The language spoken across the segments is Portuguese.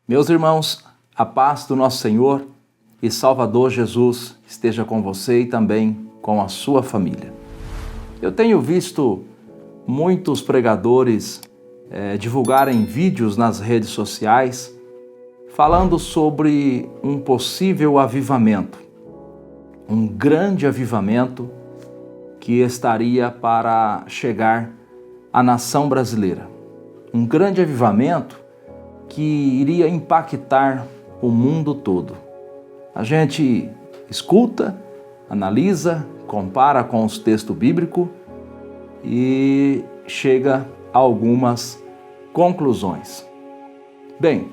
Meus irmãos, a paz do nosso Senhor e Salvador Jesus esteja com você e também com a sua família. Eu tenho visto muitos pregadores divulgarem vídeos nas redes sociais falando sobre um possível avivamento, um grande avivamento que estaria para chegar à nação brasileira. Um grande avivamento que iria impactar o mundo todo. A gente escuta, analisa, compara com os textos bíblicos e chega a algumas conclusões. Bem,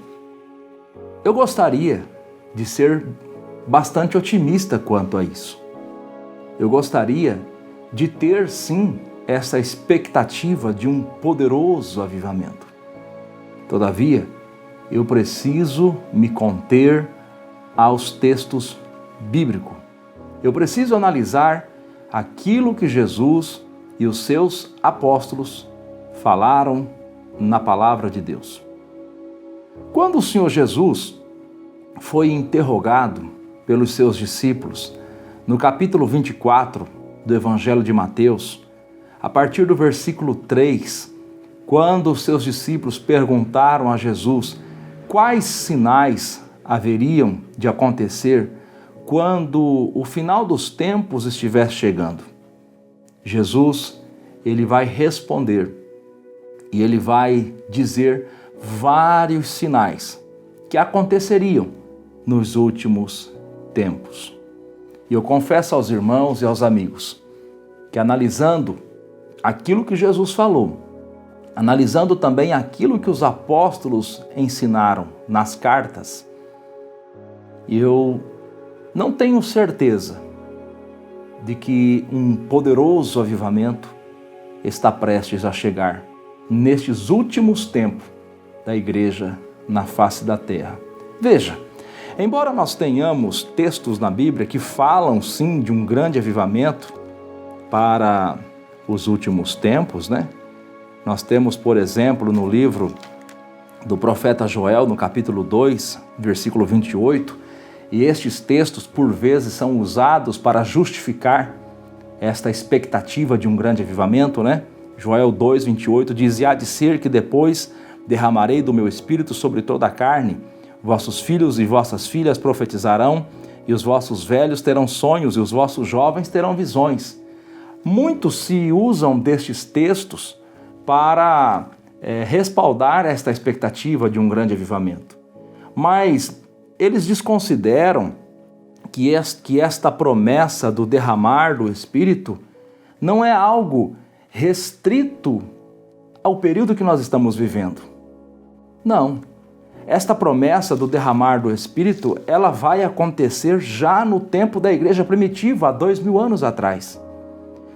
eu gostaria de ser bastante otimista quanto a isso. Eu gostaria de ter, sim, essa expectativa de um poderoso avivamento. Todavia, eu preciso me conter aos textos bíblicos. Eu preciso analisar aquilo que Jesus e os seus apóstolos falaram na palavra de Deus. Quando o Senhor Jesus foi interrogado pelos seus discípulos, no capítulo 24 do Evangelho de Mateus, a partir do versículo 3, quando os seus discípulos perguntaram a Jesus quais sinais haveriam de acontecer quando o final dos tempos estiver chegando, Jesus, ele vai responder e ele vai dizer vários sinais que aconteceriam nos últimos tempos. E eu confesso aos irmãos e aos amigos que, analisando aquilo que Jesus falou, analisando também aquilo que os apóstolos ensinaram nas cartas, eu não tenho certeza de que um poderoso avivamento está prestes a chegar nestes últimos tempos da igreja na face da terra. Veja, embora nós tenhamos textos na Bíblia que falam sim de um grande avivamento para os últimos tempos, Nós temos, por exemplo, no livro do profeta Joel, no capítulo 2, versículo 28, e estes textos, por vezes, são usados para justificar esta expectativa de um grande avivamento, Joel 2, 28 diz: "E há de ser que depois derramarei do meu espírito sobre toda a carne, vossos filhos e vossas filhas profetizarão, e os vossos velhos terão sonhos, e os vossos jovens terão visões." Muitos se usam destes textos para respaldar esta expectativa de um grande avivamento. Mas eles desconsideram que esta promessa do derramar do Espírito não é algo restrito ao período que nós estamos vivendo. Não. Esta promessa do derramar do Espírito, ela vai acontecer já no tempo da igreja primitiva, há 2000 anos atrás,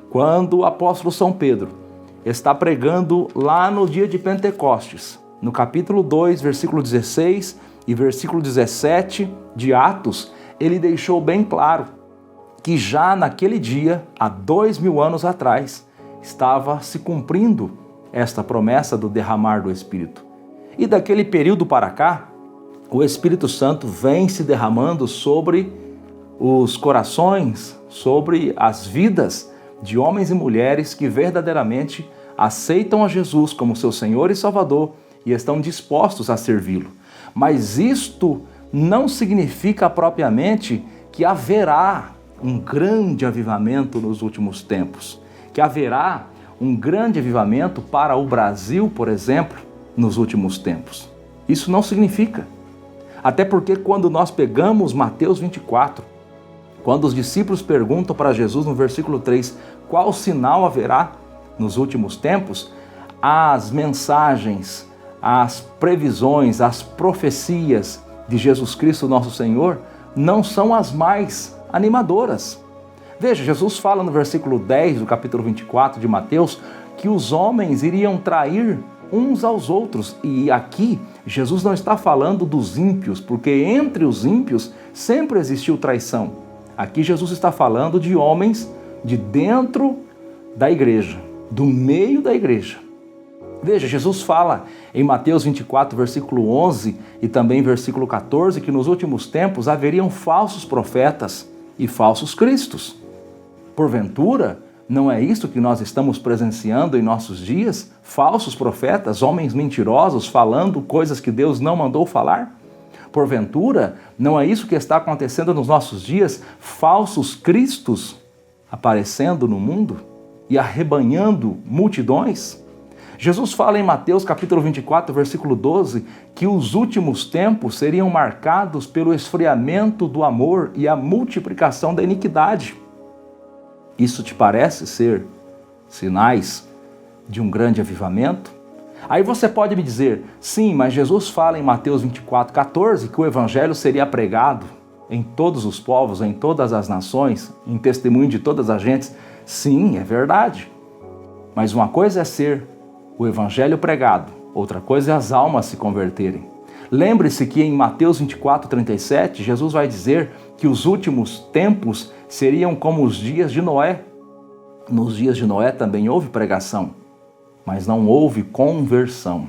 quando o apóstolo São Pedro está pregando lá no dia de Pentecostes, no capítulo 2, versículo 16 e versículo 17 de Atos, ele deixou bem claro que já naquele dia, há 2000 anos atrás, estava se cumprindo esta promessa do derramar do Espírito. E daquele período para cá, o Espírito Santo vem se derramando sobre os corações, sobre as vidas de homens e mulheres que verdadeiramente aceitam a Jesus como seu Senhor e Salvador e estão dispostos a servi-lo. Mas isto não significa propriamente que haverá um grande avivamento nos últimos tempos, que haverá um grande avivamento para o Brasil, por exemplo, nos últimos tempos. Isso não significa. Até porque quando nós pegamos Mateus 24, quando os discípulos perguntam para Jesus no versículo 3, qual sinal haverá nos últimos tempos, as mensagens, as previsões, as profecias de Jesus Cristo, nosso Senhor, não são as mais animadoras. Veja, Jesus fala no versículo 10 do capítulo 24 de Mateus que os homens iriam trair uns aos outros. E aqui, Jesus não está falando dos ímpios, porque entre os ímpios sempre existiu traição. Aqui Jesus está falando de homens de dentro da igreja, do meio da igreja. Veja, Jesus fala em Mateus 24, versículo 11 e também versículo 14, que nos últimos tempos haveriam falsos profetas e falsos cristos. Porventura, não é isso que nós estamos presenciando em nossos dias? Falsos profetas, homens mentirosos, falando coisas que Deus não mandou falar? Porventura, não é isso que está acontecendo nos nossos dias? Falsos cristos aparecendo no mundo e arrebanhando multidões? Jesus fala em Mateus capítulo 24, versículo 12, que os últimos tempos seriam marcados pelo esfriamento do amor e a multiplicação da iniquidade. Isso te parece ser sinais de um grande avivamento? Aí você pode me dizer, sim, mas Jesus fala em Mateus 24, 14 que o evangelho seria pregado em todos os povos, em todas as nações, em testemunho de todas as gentes. Sim, é verdade. Mas uma coisa é ser o evangelho pregado, outra coisa é as almas se converterem. Lembre-se que em Mateus 24, 37, Jesus vai dizer que os últimos tempos seriam como os dias de Noé. Nos dias de Noé também houve pregação, mas não houve conversão.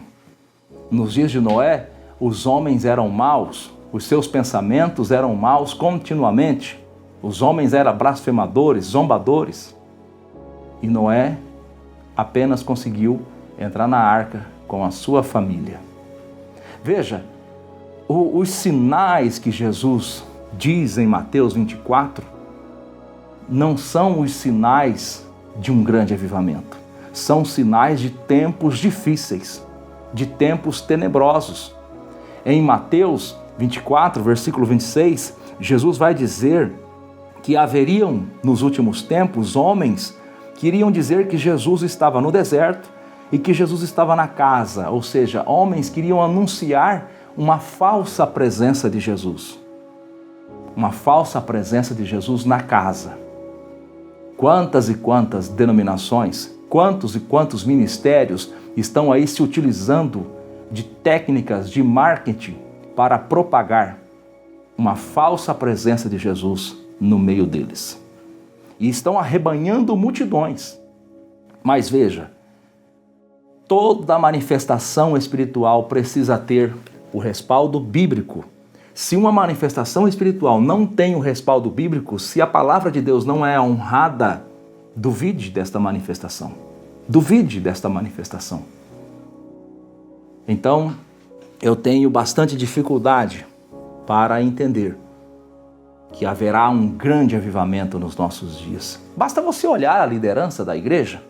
Nos dias de Noé, os homens eram maus, os seus pensamentos eram maus continuamente. Os homens eram blasfemadores, zombadores. E Noé apenas conseguiu entrar na arca com a sua família. Veja, os sinais que Jesus diz em Mateus 24 não são os sinais de um grande avivamento. São sinais de tempos difíceis, de tempos tenebrosos. Em Mateus 24, versículo 26, Jesus vai dizer que haveriam nos últimos tempos homens que iriam dizer que Jesus estava no deserto e que Jesus estava na casa, ou seja, homens queriam anunciar uma falsa presença de Jesus. Uma falsa presença de Jesus na casa. Quantas e quantas denominações, quantos e quantos ministérios estão aí se utilizando de técnicas de marketing para propagar uma falsa presença de Jesus no meio deles. E estão arrebanhando multidões. Mas veja, toda manifestação espiritual precisa ter o respaldo bíblico. Se uma manifestação espiritual não tem o respaldo bíblico, se a palavra de Deus não é honrada, duvide desta manifestação. Duvide desta manifestação. Então, eu tenho bastante dificuldade para entender que haverá um grande avivamento nos nossos dias. Basta você olhar a liderança da igreja.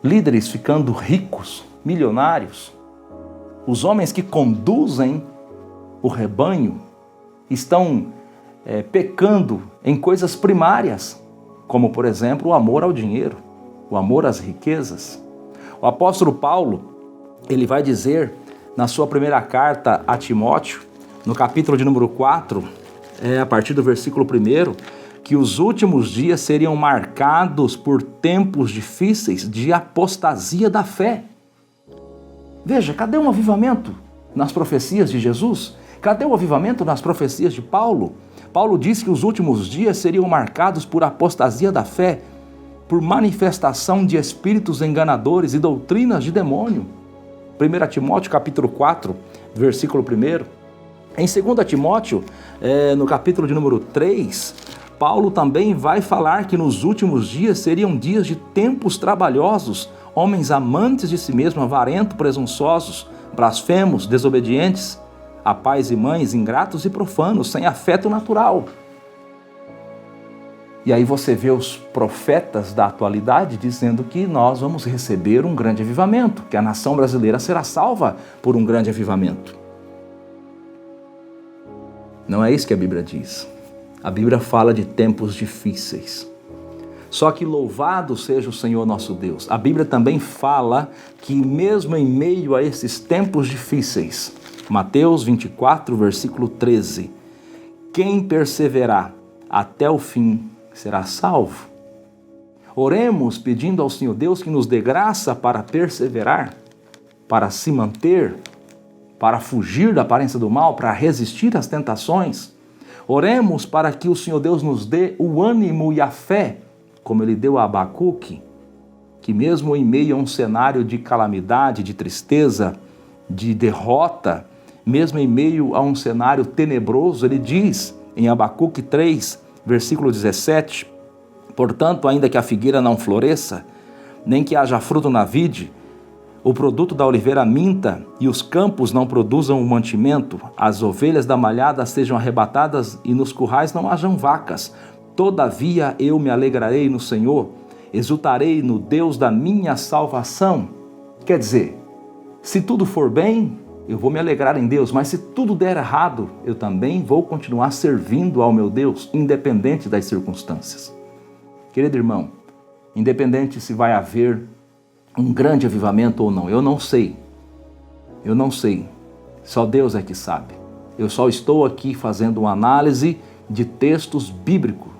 Líderes ficando ricos, milionários. Os homens que conduzem o rebanho estão pecando em coisas primárias, como, por exemplo, o amor ao dinheiro, o amor às riquezas. O apóstolo Paulo, ele vai dizer na sua primeira carta a Timóteo, no capítulo de número 4, a partir do versículo 1, que os últimos dias seriam marcados por tempos difíceis de apostasia da fé. Veja, cadê um avivamento nas profecias de Jesus? Cadê o avivamento nas profecias de Paulo? Paulo diz que os últimos dias seriam marcados por apostasia da fé, por manifestação de espíritos enganadores e doutrinas de demônio. 1 Timóteo capítulo 4, versículo 1. Em 2 Timóteo, no capítulo de número 3, Paulo também vai falar que nos últimos dias seriam dias de tempos trabalhosos, homens amantes de si mesmos, avarentos, presunçosos, blasfemos, desobedientes, a pais e mães, ingratos e profanos, sem afeto natural. E aí você vê os profetas da atualidade dizendo que nós vamos receber um grande avivamento, que a nação brasileira será salva por um grande avivamento. Não é isso que a Bíblia diz. A Bíblia fala de tempos difíceis. Só que louvado seja o Senhor nosso Deus. A Bíblia também fala que mesmo em meio a esses tempos difíceis, Mateus 24, versículo 13, quem perseverar até o fim será salvo. Oremos pedindo ao Senhor Deus que nos dê graça para perseverar, para se manter, para fugir da aparência do mal, para resistir às tentações. Oremos para que o Senhor Deus nos dê o ânimo e a fé, como Ele deu a Abacuque, que mesmo em meio a um cenário de calamidade, de tristeza, de derrota, mesmo em meio a um cenário tenebroso, ele diz em Abacuque 3, versículo 17, portanto, ainda que a figueira não floresça, nem que haja fruto na vide, o produto da oliveira minta e os campos não produzam o mantimento, as ovelhas da malhada sejam arrebatadas e nos currais não hajam vacas. Todavia eu me alegrarei no Senhor, exultarei no Deus da minha salvação. Quer dizer, se tudo for bem, eu vou me alegrar em Deus, mas se tudo der errado, eu também vou continuar servindo ao meu Deus, independente das circunstâncias. Querido irmão, independente se vai haver um grande avivamento ou não, eu não sei. Só Deus é que sabe. Eu só estou aqui fazendo uma análise de textos bíblicos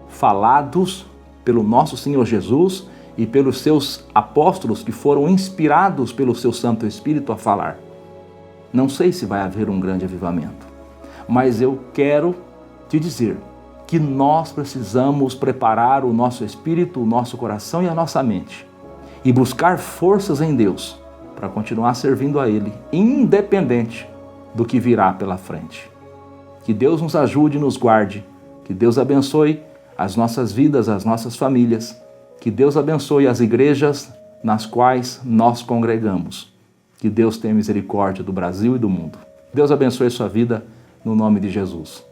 falados pelo nosso Senhor Jesus e pelos seus apóstolos que foram inspirados pelo seu Santo Espírito a falar. Não sei se vai haver um grande avivamento, mas eu quero te dizer que nós precisamos preparar o nosso espírito, o nosso coração e a nossa mente e buscar forças em Deus para continuar servindo a Ele, independente do que virá pela frente. Que Deus nos ajude e nos guarde, que Deus abençoe as nossas vidas, as nossas famílias, que Deus abençoe as igrejas nas quais nós congregamos. Que Deus tenha misericórdia do Brasil e do mundo. Deus abençoe a sua vida, no nome de Jesus.